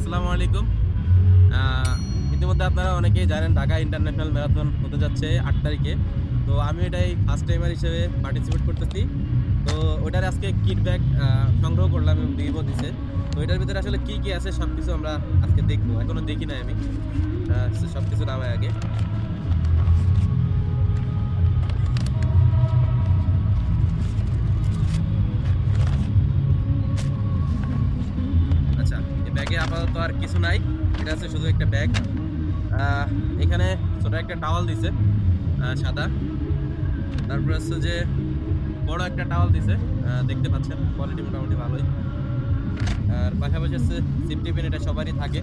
আসসালামু আলাইকুম। ইতিমধ্যে আপনারা অনেকেই জানেন ঢাকা ইন্টারন্যাশনাল ম্যারাথন হতে যাচ্ছে ৮ তারিখে। তো আমি এটাই ফার্স্ট টাইমার হিসেবে পার্টিসিপেট করতেছি। তো ওটার আজকে কিট ব্যাগ সংগ্রহ করলাম এবং দিব দিছে। তো এটার ভিতরে আসলে কি, কি আছে সবকিছু আমরা আজকে দেখবো। এখনো দেখি নাই আমি। সবকিছু নামায় আগে। আচ্ছা, এই ব্যাগে আপাতত আর কিছু নাই। এটা হচ্ছে শুধু একটা ব্যাগ। আহ এখানে ছোট একটা টাওয়াল দিছে সাদা। তারপর হচ্ছে যে বড় একটা টাওয়াল দিছে, দেখতে পাচ্ছেন কোয়ালিটি মোটামুটি ভালোই। আর পাশাপাশি হচ্ছে সেফটি পিন, এটা সবারই থাকে।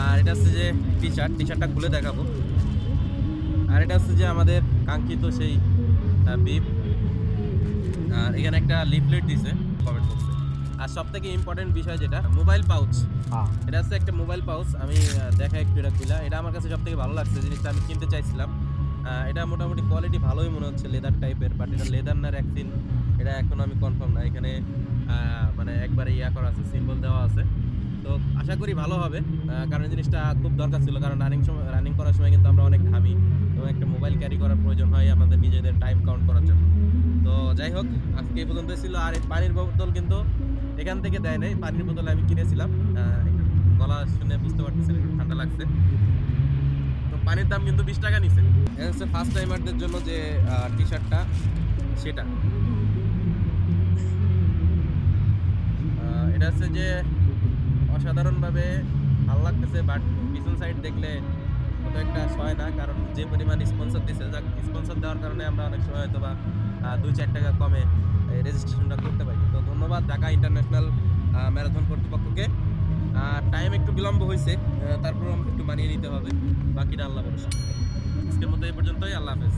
আর এটা হচ্ছে যে টি শার্টটা খুলে দেখাবো। আর এটা হচ্ছে যে আমাদের কাঙ্ক্ষিত সেই বিপ। আর এখানে একটা লিফলেট দিছে কমেন্ট করছে। আর সব থেকে ইম্পর্টেন্ট বিষয় যেটা মোবাইল পাউচ, এটা হচ্ছে একটা মোবাইল পাউচ। আমি দেখা একটু এটা খুলা, এটা আমার কাছে সব থেকে ভালো লাগছে জিনিসটা, আমি কিনতে চাইছিলাম। এটা মোটামুটি কোয়ালিটি ভালোই মনে হচ্ছে, লেদার টাইপের, বাট এটা লেদার না র্যাক্সিন এটা এখন আমি কনফার্ম না। এখানে মানে একবারে ইয়া করা আছে, সিম্বল দেওয়া আছে। তো আশা করি ভালো হবে, কারণ জিনিসটা খুব দরকার ছিল। কারণ রানিং করার সময় কিন্তু আমরা অনেক ঘামি এবং একটা মোবাইল ক্যারি করার প্রয়োজন হয় আমাদের নিজেদের টাইম কাউন্ট করার জন্য। তো যাই হোক, আজকে এই পর্যন্ত ছিল। আর এই পানির বোতল কিন্তু এখান থেকে দেয় নাই, পানির বোতল আমি কিনেছিলাম। একটু গলা শুনে বুঝতে পারতেছেন একটু ঠান্ডা লাগছে। তো পানির দাম কিন্তু 20 টাকা নিছে। এটা হচ্ছে ফার্স্ট টাইমারদের জন্য যে টি শার্টটা, সেটা এটা হচ্ছে যে অসাধারণভাবে ভালো লাগতেছে, বাট পিছন সাইড দেখলে অত একটা সয় না, কারণ যে পরিমাণ স্পন্সর দিচ্ছে, যাক স্পন্সর দেওয়ার কারণে আমরা অনেক সময় হয়তো বা 2-4 টাকা কমে রেজিস্ট্রেশনটা করতে পারি। তো ধন্যবাদ ঢাকা ইন্টারন্যাশনাল ম্যারাথন কর্তৃপক্ষকে। টাইম একটু বিলম্ব হয়েছে, তারপর একটু মানিয়ে নিতে হবে, বাকিটা আল্লাহ ভরসা। আজকের মতো এই পর্যন্তই, আল্লাহ হাফেজ।